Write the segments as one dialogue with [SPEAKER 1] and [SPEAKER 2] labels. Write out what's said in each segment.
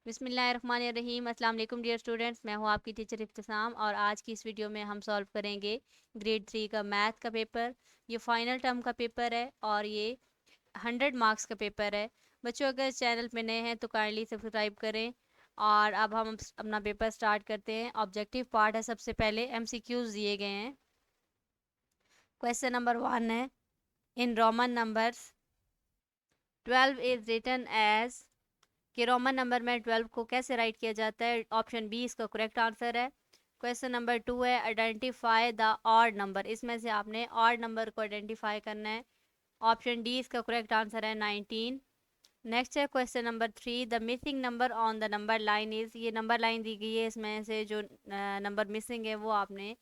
[SPEAKER 1] बिस्मिल्लाहिर्रहमानिर्रहीम। अस्सलाम वालेकुम डियर स्टूडेंट्स, मैं हूँ आपकी टीचर इब्तिसाम और आज की इस वीडियो में हम सॉल्व करेंगे ग्रेड 3 का मैथ का पेपर। ये फाइनल टर्म का पेपर है और ये 100 मार्क्स का पेपर है। बच्चों अगर चैनल पे नए हैं तो काइंडली सब्सक्राइब करें। और अब हम अपना पेपर स्टार्ट करते हैं। ऑब्जेक्टिव पार्ट है, सबसे पहले MCQs दिए गए हैं। क्वेश्चन नंबर 1 है, in Roman numbers 12 is written as, कि रोमन नंबर में 12 को कैसे राइट किया जाता है। ऑप्शन बी इसका करेक्ट आंसर है। क्वेश्चन नंबर 2 है, आइडेंटिफाई द ऑड नंबर, इसमें से आपने ऑड नंबर को आइडेंटिफाई करना है। ऑप्शन डी इसका करेक्ट आंसर है 19। नेक्स्ट है question number 3, the missing number on the number line is, ये नंबर लाइन दी गई है, इसमें से जो नंबर मिसिंग है वो आपने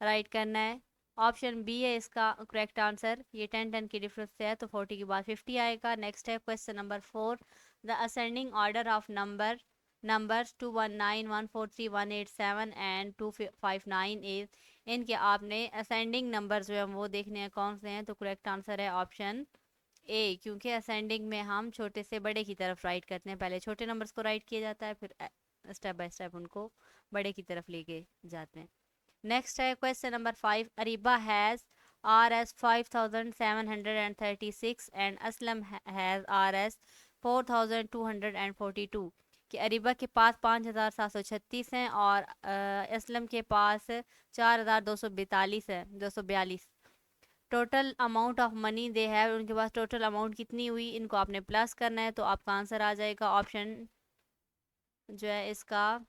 [SPEAKER 1] राइट करना है। ऑप्शन बी है इसका करेक्ट आंसर। ये 10 की डिफरेंस से है तो 40 के बाद 50 आएगा। नेक्स्ट है question number 4, the ascending order of numbers 219 143 187 and 259 is, इनके आपने असेंडिंग नंबर्स जो है वो देखने हैं कौन से हैं। तो करेक्ट आंसर है ऑप्शन ए, क्योंकि असेंडिंग में हम छोटे से बड़े की तरफ राइट करते हैं। पहले छोटे नंबर्स को राइट किया जाता है, फिर स्टेप बाय स्टेप उनको बड़े की तरफ लेके जाते हैं। नेक्स्ट है question number 5, Ariba has RS 5736 and Aslam has RS 4242, कि अरीबा के पास 5736 हैं और असलम के पास 4242 है 242। टोटल अमाउंट ऑफ मनी दे है, उनके पास टोटल अमाउंट कितनी हुई, इनको आपने प्लस करना है तो आपका आंसर आ जाएगा ऑप्शन जो है इसका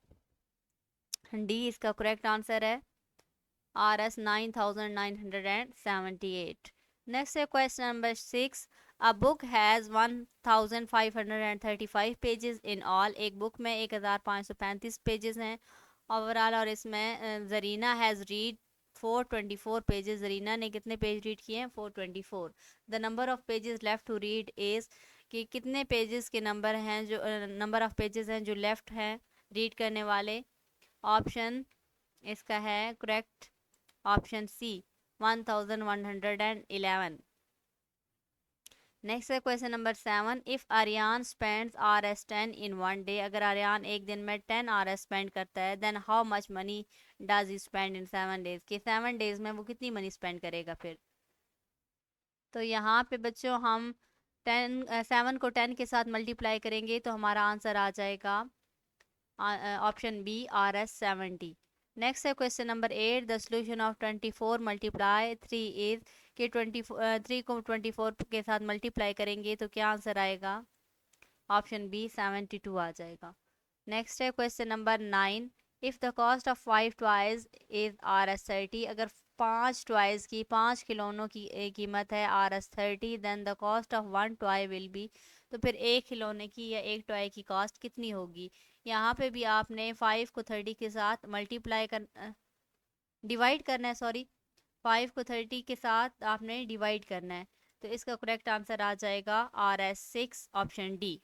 [SPEAKER 1] डी इसका करेक्ट आंसर है। RS 9978। Next है question number 6, a book has 1535 pages in all, एक बुक में 1535 पेजेस हैं ओवरऑल। और इसमें Zarina has read 424 pages, Zarina ने कितने पेज रीड किए हैं 424। The number of pages left to read is, कि कितने पेजेस के नंबर हैं जो नंबर ऑफ पेजेस हैं जो लेफ्ट हैं रीड करने वाले। ऑप्शन इसका है करेक्ट ऑप्शन सी 1111। नेक्स्ट है question number 7, if Aryan spends RS 10 in one day, अगर आर्यन एक दिन में 10 RS स्पेंड करता है, then how much money does he spend in 7 days, कि 7 डेज में वो कितनी मनी स्पेंड करेगा फिर। तो यहाँ पे बच्चों हम 7 को 10 के साथ मल्टीप्लाई करेंगे तो हमारा आंसर आ जाएगा ऑप्शन बी RS 70। नेक्स्ट है question number 8, the solution of 24 multiply 3 is, कि 3 को 24 के साथ मल्टीप्लाई करेंगे तो क्या आंसर आएगा। ऑप्शन बी 72 आ जाएगा। नेक्स्ट है question number 9, if the cost of 5 toys is RS 30, अगर 5 टॉयज़ की 5 खिलौनों की कीमत है RS 30, then the cost of 1 toy will be, तो फिर एक खिलौने की या एक टॉय की कॉस्ट कितनी होगी। यहाँ पे भी आपने 5 को 30 के साथ मल्टीप्लाई कर डिवाइड करना है, सॉरी 5 को 30 के साथ आपने डिवाइड करना है। तो इसका करेक्ट आंसर आ जाएगा RS 6 ऑप्शन डी।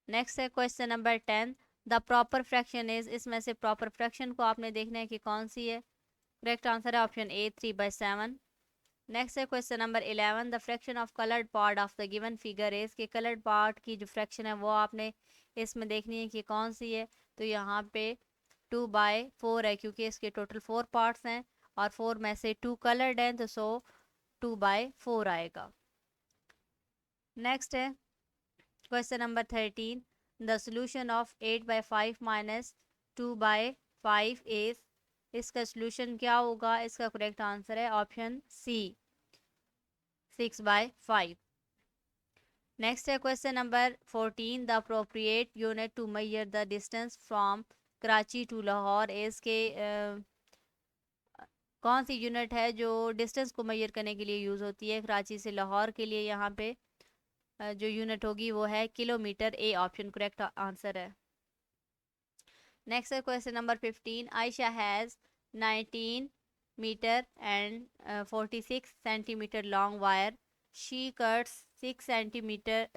[SPEAKER 1] नेक्स्ट है question number 10, the proper fraction is, इसमें से प्रॉपर फ्रैक्शन को आपने देखना है कि कौन सी है। करेक्ट आंसर है ऑप्शन ए 3/7। नेक्स्ट है question number 11, the fraction of coloured part of the given figure is, के कलर्ड पार्ट की जो फ्रैक्शन है वो आपने इसमें देखनी है कि कौन सी है। तो यहाँ पे 2/4 है, क्योंकि इसके टोटल 4 पार्ट्स हैं और 4 में से 2 कलर्ड हैं, तो सो 2/4 आएगा। नेक्स्ट है question number 13, the solution of 8/5 minus 2/5 is, इसका सोल्यूशन क्या होगा। इसका करेक्ट आंसर है ऑप्शन सी 6/5। नेक्स्ट है question number 14, the appropriate unit to measure the distance from Karachi to Lahore is, के कौन सी यूनिट है जो डिस्टेंस को मेजर करने के लिए यूज़ होती है कराची से लाहौर के लिए। यहाँ पे जो यूनिट होगी वो है kilometre. A option correct answer है। नेक्स्ट है question number 15, Ayesha has 19 metre and 46 centimetre long wire, she cuts 6 metre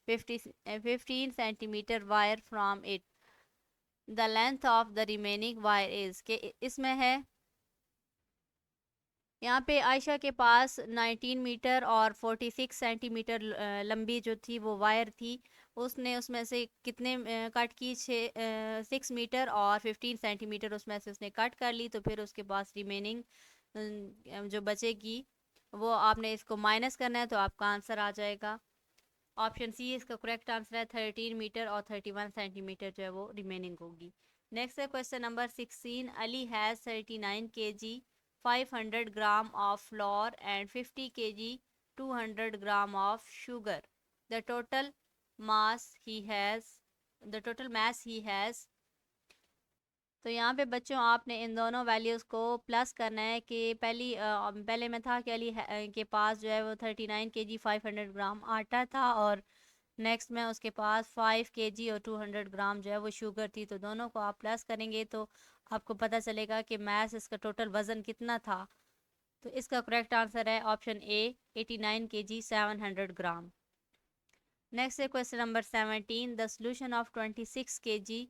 [SPEAKER 1] 15 centimetre wire from it, the length of the remaining wire is, के इसमें है यहाँ पे आयशा के पास 19 मीटर और 46 सेंटीमीटर लंबी जो थी वो वायर थी, उसने उसमें से कितने कट की 6 मीटर और 15 सेंटीमीटर उसमें से उसने कट कर ली, तो फिर उसके पास रिमेनिंग जो बचेगी वो आपने इसको माइनस करना है, तो आपका आंसर आ जाएगा ऑप्शन सी। इसका करेक्ट आंसर है 13 मीटर और 31 सेंटीमीटर जो है वो रिमेनिंग होगी। नेक्स्ट है question number 16। Ali has 39 kg 500 gram of floor and 50 kg 200 gram of sugar. The total mass he has the total mass he has. तो यहाँ पे बच्चों आपने इन दोनों वैल्यूज़ को प्लस करना है कि पहले में था कि अली के पास जो है वो 39 kg 500 ग्राम आटा था, और नेक्स्ट में उसके पास 5 kg और 200 ग्राम जो है वो शुगर थी। तो दोनों को आप प्लस करेंगे तो आपको पता चलेगा कि मैस इसका टोटल वज़न कितना था। तो इसका करेक्ट आंसर है option A 89 kg 700 gram. Next है question number 17। The solution of 26 kg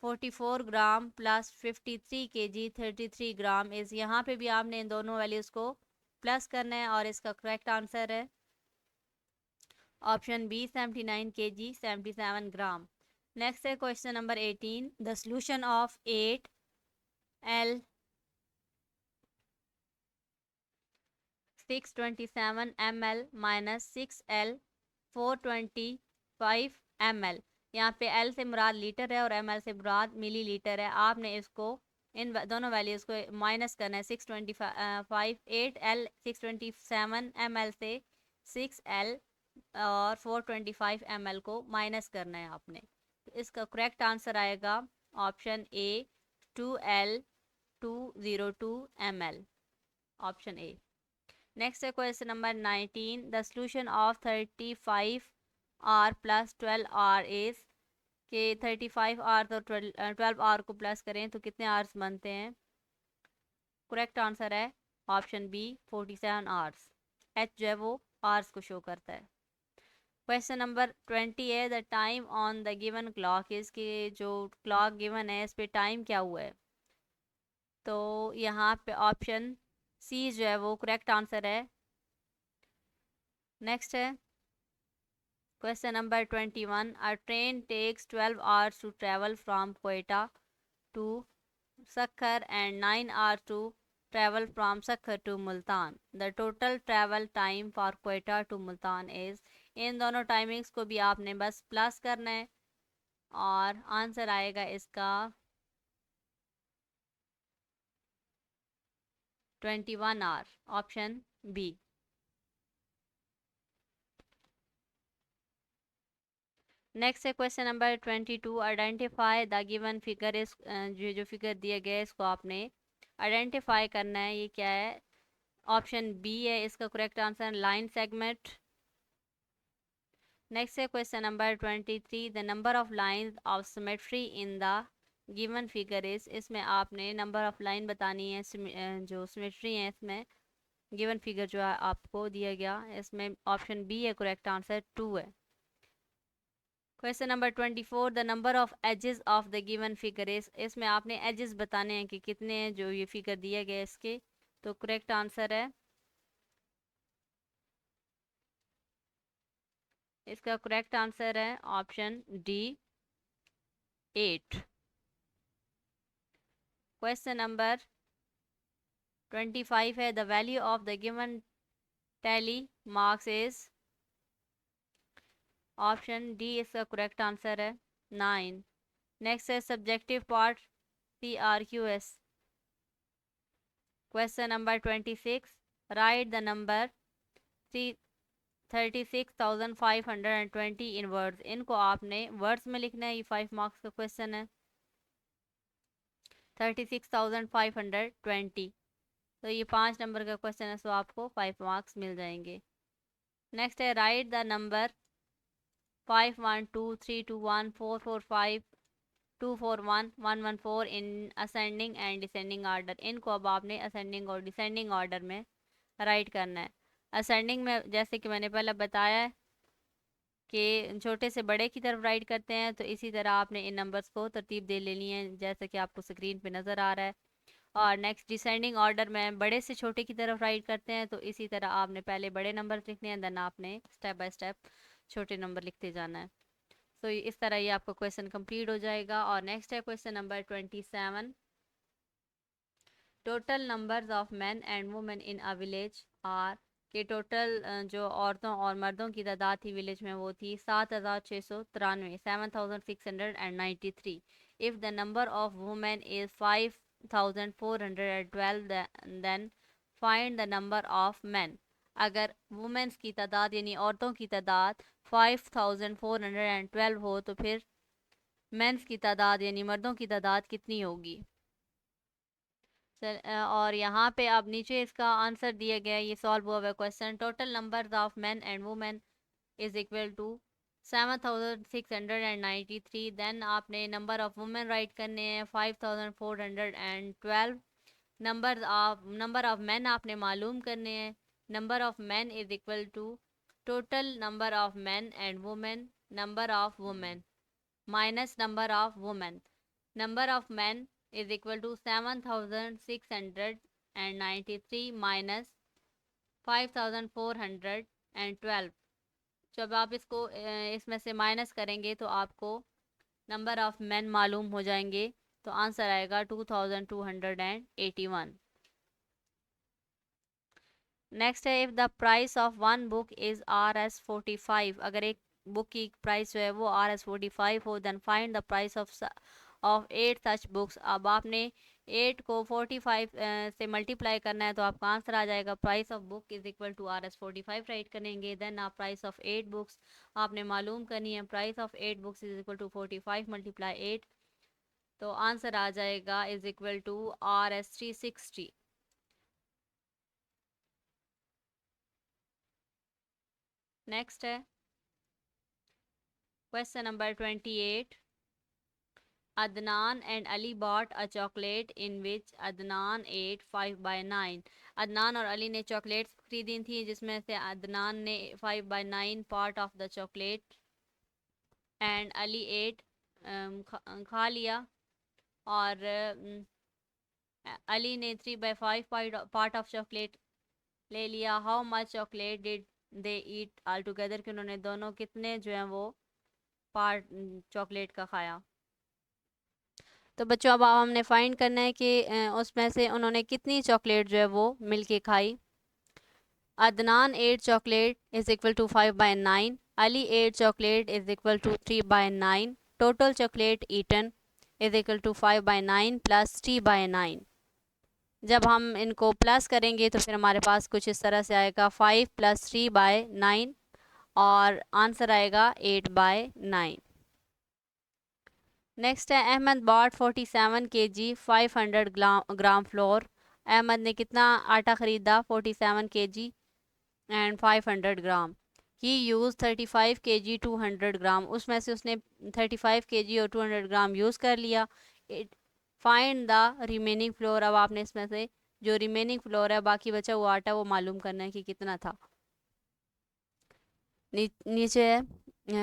[SPEAKER 1] 44 gram plus 53 kg 33 gram is. यहाँ पे भी आपने इन दोनों वैल्यूज़ को प्लस करना है, और इसका करेक्ट आंसर है ऑप्शन बी 79 kg 77 ग्राम। नेक्स्ट है question number 18। The solution of 8L 627 ml minus 6L 425 ml। यहाँ पे L से मुराद लीटर है और ml से मुराद मिली लीटर है। आपने इसको इन दोनों वैल्यूज़ को माइनस करना है। 625 8L 627 ml से 6L और 425 ml को माइनस करना है आपने। तो इसका करेक्ट आंसर आएगा option A 2L 202 ml, option A. Next है question number 19। The solution of 35R plus 12R is. के 35R तो 12R को प्लस करें तो कितने आर्स बनते हैं? करेक्ट आंसर है ऑप्शन बी 47 आर्स। एच जो है वो आर्स को शो करता है। क्वेश्चन नंबर 20 है। The time on the given clock is. के जो क्लॉक गिवन है इस पे टाइम क्या हुआ है? तो यहाँ पे ऑप्शन सी जो है वो करेक्ट आंसर है। नेक्स्ट है question number 21। A train takes 12 hours to travel from Quetta to Sakhar and 9 hours to travel from Sakhar to Multan. The total travel time for Quetta to Multan is। इन दोनों timings को भी आपने बस plus करना है और answer आएगा इसका 21 आवर, ऑप्शन बी। नेक्स्ट है question number 22। Identify the given figure इस। जो फिगर दिया गया है इसको आपने आइडेंटिफाई करना है। ये क्या है? ऑप्शन बी है इसका correct answer, line segment. Next है question number 23। The number of lines of symmetry in the given figure is. इसमें आपने नंबर ऑफ लाइन बतानी है जो सिमेट्री है इसमें गिवन फिगर जो है आपको दिया गया इसमें ऑप्शन बी है करेक्ट आंसर 2 है। Question number 24। The number of edges of the given figure is. इसमें आपने एजेस बताने हैं कि कितने हैं जो ये फिगर दिया गया है इसके। तो करेक्ट आंसर है इसका करेक्ट आंसर है ऑप्शन डी 8। क्वेश्चन नंबर 25 है। The value of the given tally marks is. Option D इसका करेक्ट आंसर है 9। नेक्स्ट है subjective part CRQS। Question number 26। Right the number 36,520 in words. इनको आपने words में लिखना है। ये 5 मार्क्स का क्वेश्चन है। 36,520, तो ये 5 नंबर का क्वेश्चन है, सो आपको 5 मार्क्स मिल जाएंगे। नेक्स्ट है right the number 512 321 445 241 in ascending and descending order. इनको अब आपने असेंडिंग और डिसेंडिंग ऑर्डर में राइट करना है। असेंडिंग में जैसे कि मैंने पहले बताया है कि छोटे से बड़े की तरफ राइट करते हैं, तो इसी तरह आपने इन नंबर्स को तरतीब दे लेनी है जैसे कि आपको स्क्रीन पे नज़र आ रहा है। और नेक्स्ट डिसेंडिंग ऑर्डर में बड़े से छोटे की तरफ राइट करते हैं, तो इसी तरह आपने पहले बड़े नंबर लिखने हैं, देन आपने स्टेप बाय स्टेप छोटे नंबर लिखते जाना है। सो इस तरह ये आपका क्वेश्चन कंप्लीट हो जाएगा। और नेक्स्ट है question number 27। Total numbers of man and women in a village are, के टोटल जो औरतों और मर्दों की तादाद थी विलेज में वो थी 7693, 7693। If the number of women is 5412, then find the number of man. अगर वुमेन्स की तादाद यानी औरतों की तादाद 5412 हो तो फिर मेंस की तादाद यानी मर्दों की तादाद कितनी होगी। और यहाँ पे अब नीचे इसका आंसर दिया गया है, ये सॉल्व हुआ हुआ question. Total numbers of men and women is equal to 7693। Then आपने नंबर ऑफ वुमेन राइट करने हैं 5412। नंबर ऑफ मैन आपने मालूम करने हैं। Number of man is equal to total number of man and women, number of women minus number of women. Number of man is equal to 7693 minus 5412। जब आप इसको इसमें से माइनस करेंगे तो आपको नंबर ऑफ मैन मालूम हो जाएंगे, तो आंसर आएगा 2281। नेक्स्ट है, if the price of one book is Rs45, अगर एक बुक की प्राइस जो है वो Rs45 हो, then find the price of 8 such books. अब आपने 8 को 45 से मल्टीप्लाई करना है तो आपका आंसर आ जाएगा price of book is equal to Rs45 write करेंगे। देन आप प्राइस ऑफ 8 बुक्स आपने मालूम करनी है। Price of 8 books is equal to 45 multiply 8, तो आंसर आ जाएगा is equal to Rs360। Next है question number 28। Adnan and Ali bought a chocolate in which Adnan ate 5/9। Adnan और अली ने चॉकलेट्स खरीदी थी जिसमें से अदनान ने 5/9 part of the chocolate and Ali ate खा लिया, और अली ने 3/5 पार्ट ऑफ चॉकलेट ले लिया। How much chocolate did they eat all together, कि उन्होंने दोनों कितने जो हैं वो पार्ट चॉकलेट का खाया। तो बच्चों अब हमने फाइंड करना है कि उसमें से उन्होंने कितनी चॉकलेट जो है वो मिलके खाई। Adnan 8 chocolate is equal to 5/9, Ali 8 chocolate is equal to 3/9। Total chocolate eaten is equal to 5/9 plus 3/9। जब हम इनको प्लस करेंगे तो फिर हमारे पास कुछ इस तरह से आएगा 5 + 3/9, और आंसर आएगा 8/9। नेक्स्ट है, Ahmed bought 47 kg 500 gram flour. Ahmed ने कितना आटा ख़रीदा 47 kg and 500 gram. He use 35 kg 200 gram, उसमें से उसने 35 kg और 200 ग्राम यूज़ कर लिया। It find the remaining floor. अब आपने इसमें से जो रिमेनिंग फ्लोर है बाकी बचा हुआ आटा वो मालूम करना है कि कितना था। नीचे है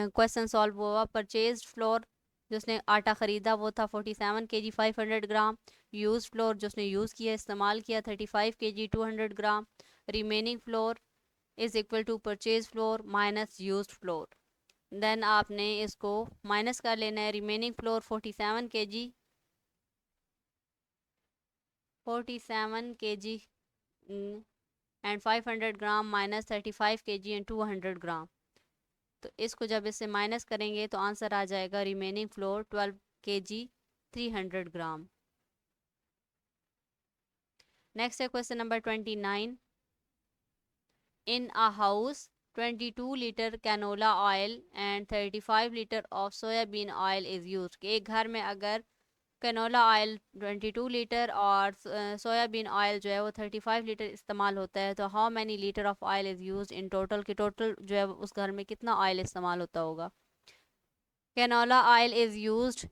[SPEAKER 1] क्वेश्चन सॉल्व हुआ। परचेज फ्लोर जो उसने आटा ख़रीदा वो था 47 kg 500 ग्राम। यूज़ फ्लोर जो उसने यूज़ किया इस्तेमाल किया 35 kg 200 gram. Remaining flour is equal to purchase flour minus use flour. Then आपने इसको माइनस कर लेना है। Remaining flour 47 kg and 500 gram minus 35 kg and 200 gram. तो इसको जब इससे माइनस करेंगे तो आंसर आ जाएगा remaining flour 12 kg 300 gram. Next है question number 29। In a house 22 litre canola oil and 35 litre of soybean oil is use. एक घर में अगर कैनोला ऑयल 22 लीटर और सोयाबीन ऑयल जो है वो 35 लीटर इस्तेमाल होता है, तो how many litre of oil is use in total, कि टोटल जो है उस घर में कितना ऑयल इस्तेमाल होता होगा। Canola oil is used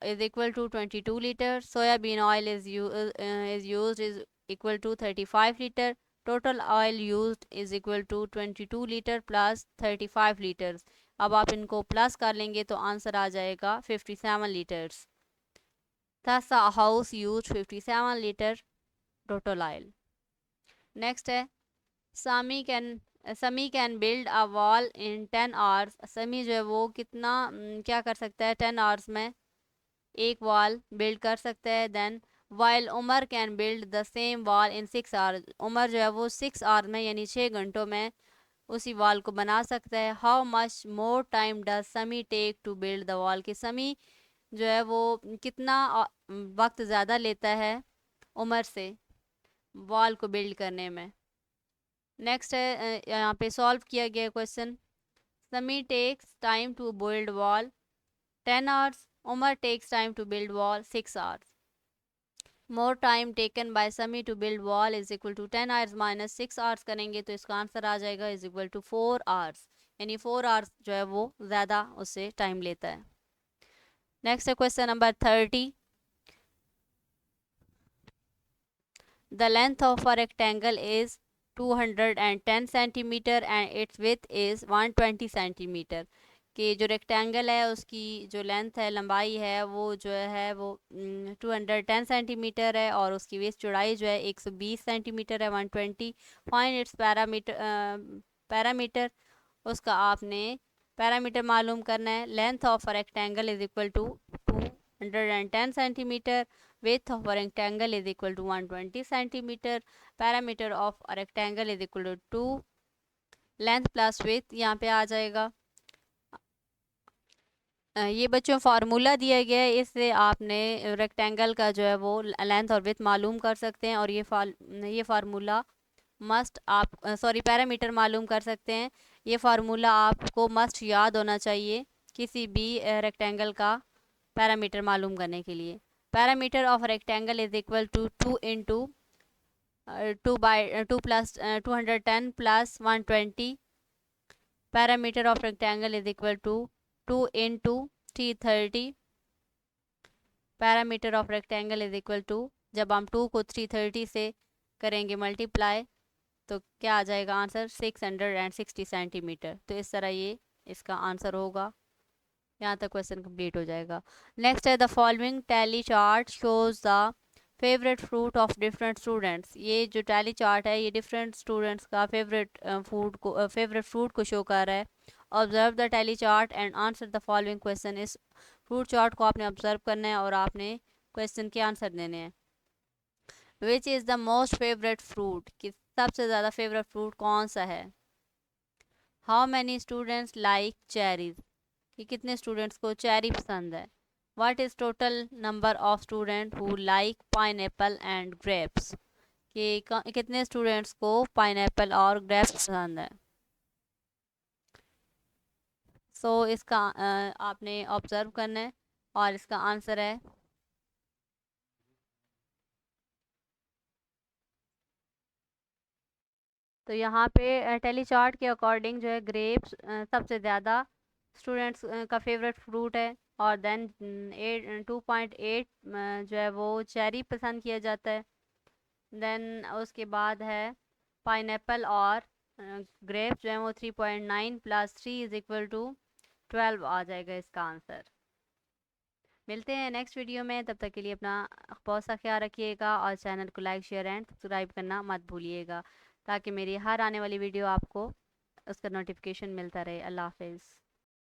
[SPEAKER 1] is equal to 22 liter, soybean oil is used is equal to 35 liter, total oil used is equal to 22 liter plus 35 liters। अब आप इनको प्लस कर लेंगे तो आंसर आ जाएगा 57 liters। Thus a house used 57 liter total oil। Next है, समी can build a wall in 10 hours, समी जो है वो कितना क्या कर सकता है 10 आवर्स में एक वॉल बिल्ड कर सकता है। Then while Umar can build the same wall in 6 hours, Umar जो है वो 6 आवर्स में यानी 6 घंटों में उसी वॉल को बना सकता है। How much more time does Sami take to build the wall, कि समी जो है वो कितना वक्त ज़्यादा लेता है उमर से वॉल को बिल्ड करने में। नेक्स्ट है यहाँ पे सॉल्व किया गया question. Sami takes time to build wall 10 hours, Umar takes time to build wall 6 hours. More time taken by Sami to build wall is equal to 10 hours minus 6 hours करेंगे तो इसका आंसर आ जाएगा इज इक्वल टू 4 आवर्स, यानी 4 hours जो है वो ज़्यादा उससे टाइम लेता है। नेक्स्ट है question number 30। The length of a rectangle is 210 centimetre and it's with is 120 centimetre, कि जो रेक्टेंगल है उसकी जो लेंथ है लंबाई है वो जो है वो 210 सेंटीमीटर है और उसकी वेस्ट चौड़ाई जो है 120 सेंटीमीटर है 120। फाइंड इट्स पैरामीटर, उसका आपने पैरामीटर मालूम करना है। Length of a rectangle is equal to 210 centimetre, width of a rectangle is equal to 120 centimeter, parameter of a rectangle is equal to 2, length plus width यहाँ पे आ जाएगा। ये बच्चों फार्मूला दिया गया है, इससे आपने रेक्टेंगल का जो है वो लेंथ और विड्थ मालूम कर सकते हैं और ये फार्मूला मस्ट आप सॉरी पैरामीटर मालूम कर सकते हैं। ये फार्मूला आपको मस्ट याद होना चाहिए किसी भी रेक्टेंगल का पैरामीटर मालूम करने के लिए। Perimeter of rectangle is equal to 2 into 2 plus 210 plus 120। Perimeter of rectangle is equal to 2 into 330। Perimeter of rectangle is equal to, जब हम 2 को 330 से करेंगे मल्टीप्लाई तो क्या आ जाएगा आंसर 660 सेंटीमीटर। तो इस तरह ये इसका आंसर होगा। यहाँ तक क्वेश्चन कंप्लीट हो जाएगा। नेक्स्ट है the following tally chart shows the favourite fruit of different students, ये जो टैली चार्ट है ये डिफरेंट स्टूडेंट्स का फेवरेट फ्रूट को शो कर रहा है। Observe the tally chart and answer the following question, इस फ्रूट चार्ट को आपने ऑब्जर्व करना है और आपने क्वेश्चन के आंसर देने हैं। Which is the most favourite fruit, कि सबसे ज़्यादा फेवरेट फ्रूट कौन सा है। How many students like cherries, कि कितने स्टूडेंट्स को चेरी पसंद है। What is total number of student who like pineapple and grapes, कि कितने स्टूडेंट्स को पाइनएप्पल और ग्रेप्स पसंद है। सो इसका आपने ऑब्जर्व करना है और इसका आंसर है तो यहाँ पे टेली चार्ट के अकॉर्डिंग जो है ग्रेप्स सबसे ज़्यादा स्टूडेंट्स का फेवरेट फ्रूट है और देन 2.8 जो है वो चेरी पसंद किया जाता है। देन उसके बाद है पाइनएप्पल और ग्रेप्स जो है वो 3.9 प्लस 3 इज इक्वल टू 12 आ जाएगा इसका आंसर। मिलते हैं नेक्स्ट वीडियो में, तब तक के लिए अपना बहुत सा ख्याल रखिएगा और चैनल को लाइक शेयर एंड सब्सक्राइब करना मत भूलिएगा ताकि मेरी हर आने वाली वीडियो आपको उसका नोटिफिकेशन मिलता रहे। अल्लाह हाफिज़।